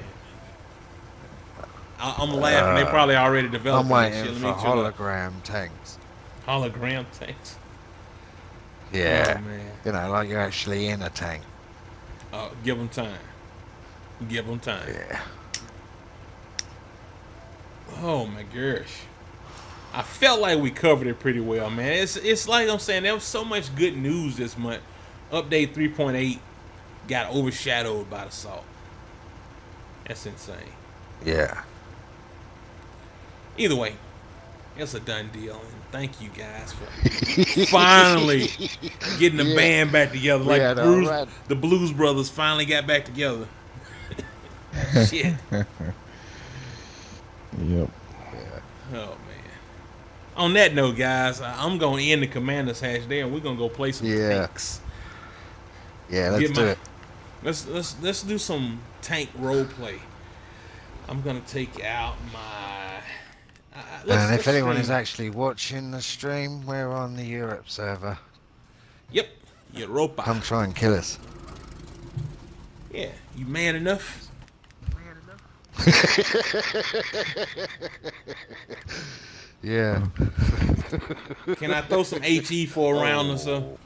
S1: I'm laughing. They probably already developed
S2: I'm
S1: that shit.
S2: waiting
S1: Let
S2: for
S1: me chill out.
S2: hologram tanks.
S1: Hologram tanks.
S2: Yeah,
S1: Oh man.
S2: you know, like you're actually in a tank.
S1: Give them time. Give them time.
S2: Yeah.
S1: Oh my gosh. I felt like we covered it pretty well, man. It's like I'm saying, there was so much good news this month. Update 3.8 got overshadowed by the salt. That's insane.
S2: Yeah.
S1: Either way, it's a done deal, and thank you guys for finally getting the
S2: Yeah.
S1: band back together.
S2: We
S1: Like
S2: had
S1: Bruce,
S2: our run.
S1: the Blues Brothers finally got back together. Shit.
S3: Yep.
S1: Oh man. On that note, guys, I'm gonna end the Commander's Hatch there, and we're gonna go play some
S2: Yeah.
S1: tanks.
S2: Yeah, let's
S1: Get
S2: do
S1: my-
S2: it.
S1: Let's do some tank role play. I'm gonna take out my.
S2: And if anyone is
S1: stream.
S2: actually watching the stream, we're on the Europe server.
S1: Yep, Europa.
S2: Come try and kill us.
S1: Yeah, you man enough?
S2: Yeah.
S1: Can I throw some HE for a round or so?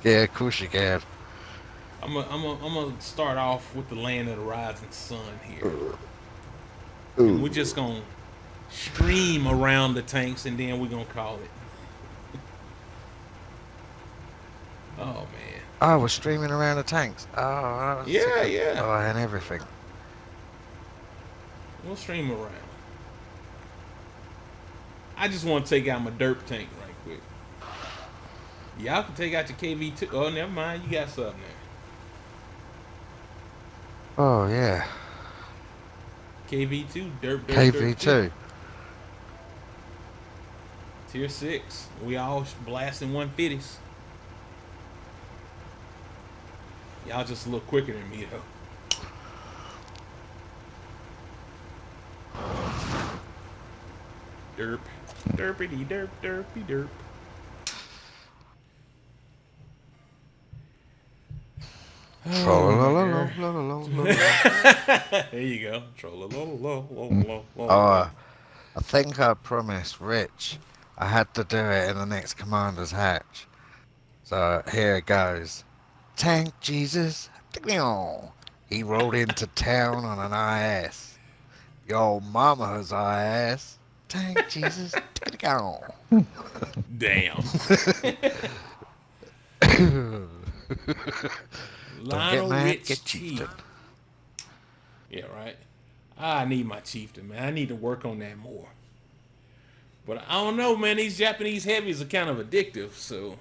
S2: Yeah, of course you can.
S1: I'm gonna start off with the land of the rising sun here.
S2: Ooh.
S1: We're just gonna stream around the tanks, and then we're gonna call it. Oh man.
S2: Oh, we're streaming around the tanks. Oh, that was
S1: Yeah,
S2: sick.
S1: yeah.
S2: Oh, and everything.
S1: We'll stream around. I just want to take out my derp tank right quick. Y'all can take out your KV2. Oh, never mind. You got something there.
S2: Oh, yeah.
S1: KV2, derp,
S2: KV2.
S1: Tier 6. We all blasting 150s. Y'all just a little quicker than me, though. Derp. Derpity derp, derpy derp. There you go.
S2: Oh, I think I promised Rich I had to do it in the next Commander's Hatch. So here it goes. Tank Jesus. He rolled into town on an IS. Yo mama's IS. Tank Jesus.
S1: Damn.
S2: Don't get mad, get chieftain.
S1: Yeah, right. I need my chieftain, man. I need to work on that more. But I don't know, man. These Japanese heavies are kind of addictive, so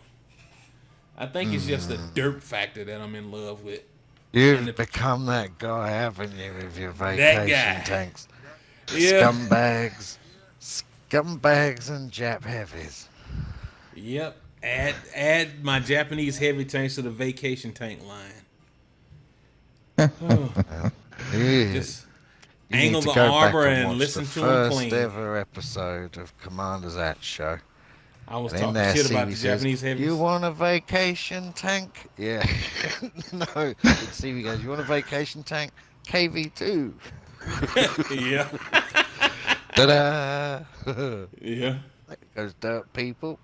S1: I think it's just the derp factor that I'm in love with.
S2: You've become that guy, haven't you, with your
S1: That
S2: vacation
S1: guy.
S2: tanks?
S1: Yeah.
S2: Scumbags and Jap heavies.
S1: Yep. Add my Japanese heavy tanks to the vacation tank line.
S2: Yeah.
S1: Just
S2: You
S1: angle
S2: need to
S1: the
S2: go back
S1: arbor
S2: and
S1: and
S2: watch the
S1: listen to them
S2: first
S1: clean.
S2: ever episode of Commander's Hat Show.
S1: I was
S2: And in
S1: talking
S2: there,
S1: shit about
S2: Stevie
S1: the
S2: says,
S1: Japanese heavies.
S2: "You want a vacation tank?" Yeah. No. Stevie goes, "You want a vacation tank? KV2."
S1: Yeah.
S2: Ta-da!
S1: Yeah.
S2: There goes dirt people.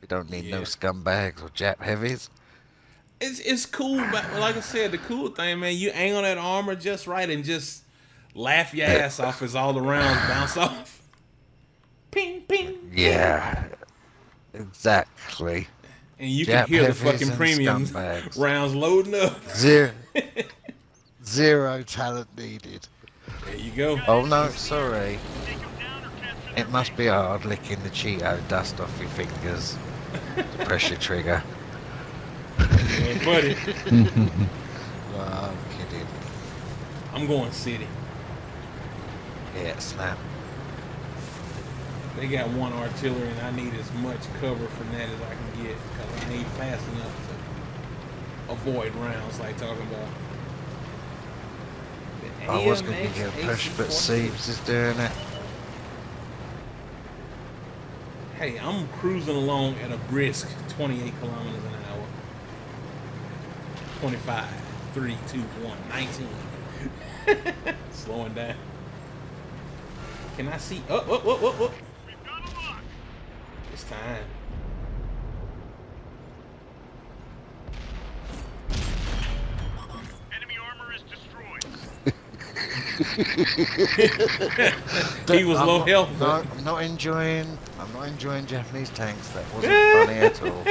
S2: We don't need no
S1: Yeah.
S2: scumbags or Jap heavies.
S1: It's cool, but like I said, the cool thing, man, you angle that armor just right and just laugh your ass off as all the rounds bounce off. Ping, ping, ping.
S2: Yeah, exactly.
S1: And you can
S2: Jap
S1: hear the
S2: heavies
S1: fucking
S2: and
S1: premium
S2: scumbags.
S1: rounds loading up.
S2: Zero talent needed.
S1: There you go.
S2: Oh no, sorry. It must be hard licking the Cheeto dust off your fingers to press your trigger.
S1: Yeah, buddy.
S2: Oh, I'm kidding.
S1: I'm going city.
S2: Yeah, snap.
S1: They got one artillery, and I need as much cover from that as I can get because I ain't fast enough to avoid rounds like talking about. The
S2: I was going to
S1: AMX
S2: give you a push, but
S1: AC-14.
S2: Seeves is doing it.
S1: Hey, I'm cruising along at a brisk 28 kilometers an hour. 25, 3, 2, 1, 19. Slowing down. Can I see? Oh. It's time.
S4: Enemy armor is destroyed.
S1: He was low health.
S2: No, I'm not enjoying Japanese tanks. That wasn't funny at all.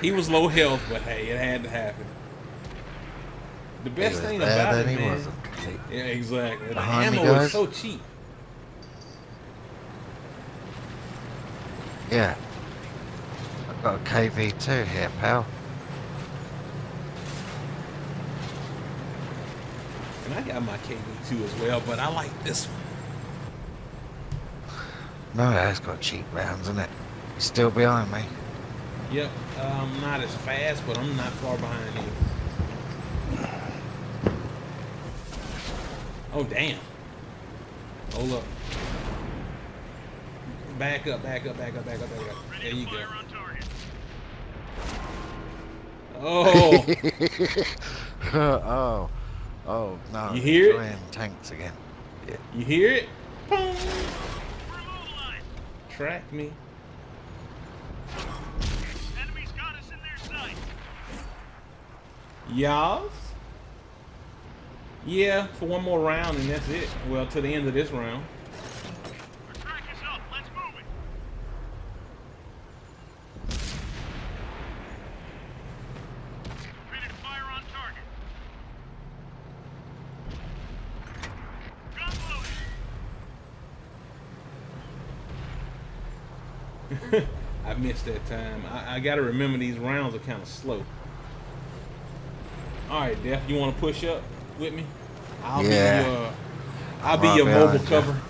S1: He was low health, but hey, it had to happen. The
S2: He
S1: best
S2: was
S1: thing
S2: there,
S1: about
S2: then
S1: it,
S2: he
S1: man.
S2: wasn't.
S1: Yeah, exactly. The
S2: Behind me,
S1: ammo is
S2: guys.
S1: so cheap.
S2: Yeah. I've got a KV2 here, pal.
S1: And I got my KV2 as well, but I like this one.
S2: No, that's got cheap rounds, isn't it? He's still behind me.
S1: Yep, I'm not as fast, but I'm not far behind you. Oh, damn. Hold up. Back up. There you go.
S4: Fire on target.
S1: Oh,
S2: Oh, no.
S1: You hear it?
S2: Enjoying tanks again. Yeah.
S1: you hear it? Boom.
S4: We're immobilized.
S1: Track me.
S4: Enemies got us in their sights.
S1: Y'all? Yeah, for one more round and that's it. Well, to the end of this round.
S4: Our track is up. Let's move it. Ready to fire on target. Gun loaded.
S1: I missed that time. I gotta remember these rounds are kind of slow. All right, Def, you want to push up with me? I'll
S2: Yeah.
S1: be your, I'll
S2: I'm
S1: be
S2: right
S1: your mobile
S2: behind you.
S1: cover.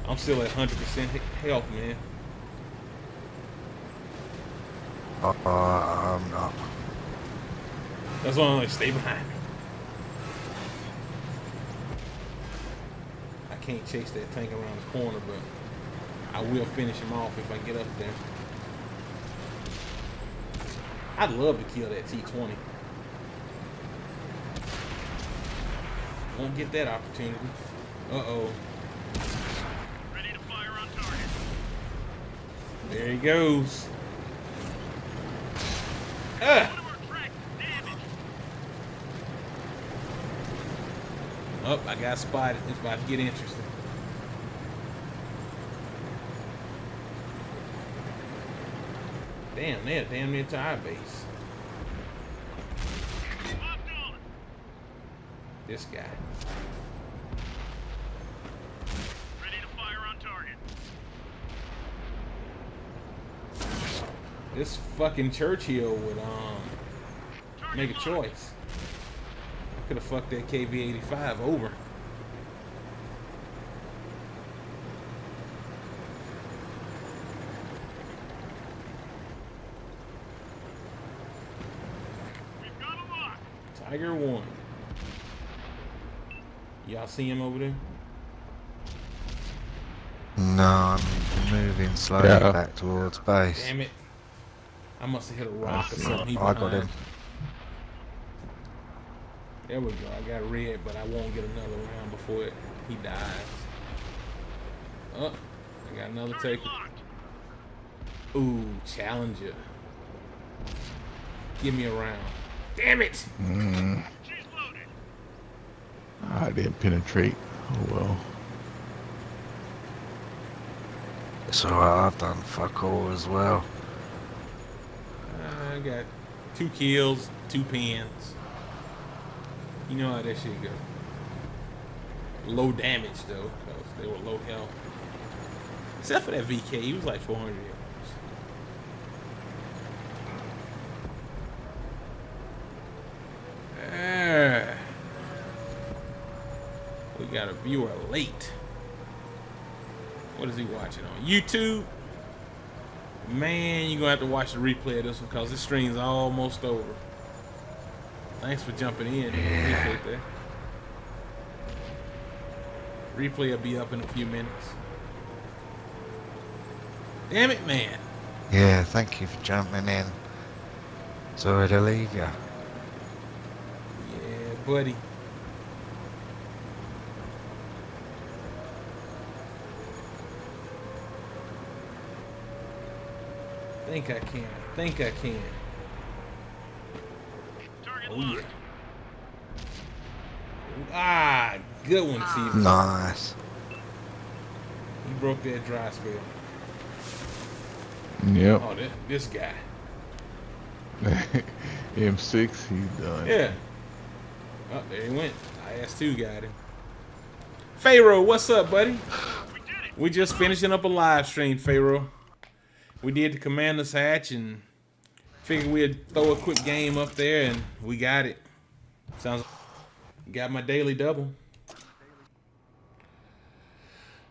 S1: I'm still at 100% health, man.
S2: I'm not.
S1: That's why I'm like, stay behind me. I can't chase that tank around the corner, but I will finish him off if I get up there. I'd love to kill that T-20. Won't get that opportunity. Uh-oh.
S4: Ready to fire on target.
S1: There he goes.
S4: One of our tracks is damaged.
S1: Oh, I got spotted. It's about to get interesting. Damn, they're damn near to our base.
S4: Locked on.
S1: This guy.
S4: Ready to fire on target.
S1: This fucking Churchill would make a
S4: Target locked.
S1: choice. I could have fucked that KV-85 over.
S4: We've got a lock.
S1: Tiger 1. Y'all see him over there?
S2: No, I'm moving slowly
S3: Yeah.
S2: back towards base.
S1: Damn it. I must have hit a rock or
S3: see.
S1: something. He
S2: I got
S1: behind.
S2: him.
S1: There we go. I got red, but I won't get another round before he dies. Oh, I got another
S4: Target
S1: taker.
S4: locked.
S1: Ooh, Challenger. Give me a round. Damn it!
S4: She's loaded.
S3: I didn't penetrate. Oh well.
S2: It's alright, I've done fuck all as well.
S1: I got 2 kills, 2 pins. You know how that shit go. Low damage though, because they were low health. Except for that VK, he was like 400 yards. We got a viewer late. What is he watching on YouTube? Man, you're gonna have to watch the replay of this one because this stream's almost over. Thanks for jumping in. Appreciate that. Replay will be up in a few minutes. Damn it, man.
S2: Yeah, thank you for jumping in. Sorry to leave you.
S1: Yeah, buddy. Think I can. Think I can.
S4: Target
S1: Oh
S4: locked.
S1: yeah. Ah, good one, Steven.
S2: Nice.
S1: He broke that dry spell.
S3: Yep.
S1: Oh, this guy.
S3: M6, he's done.
S1: Yeah. Oh, there he went. IS2 got him. Pharaoh, what's up, buddy?
S4: We did it.
S1: We just finishing up a live stream, Pharaoh. We did the Commander's Hatch and figured we'd throw a quick game up there, and we got it. Sounds got my daily double.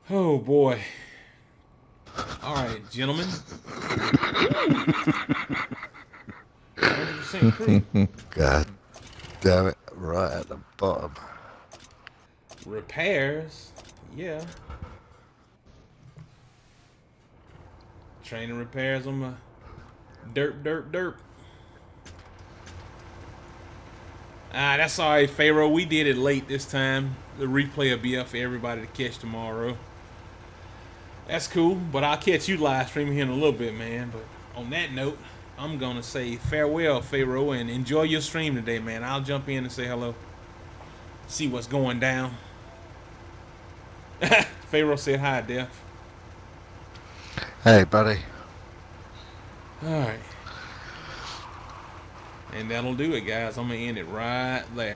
S1: Oh boy. All right, gentlemen. 100% crew.
S2: God damn it, right at the bottom.
S1: Repairs, yeah. Training repairs on my derp. Ah, that's all right, Pharaoh. We did it late this time. The replay will be up for everybody to catch tomorrow. That's cool, but I'll catch you live streaming here in a little bit, man. But on that note, I'm gonna say farewell, Pharaoh, and enjoy your stream today, man. I'll jump in and say hello. See what's going down. Pharaoh said hi, Def.
S2: Hey, buddy.
S1: All right. And that'll do it, guys. I'm going to end it right there.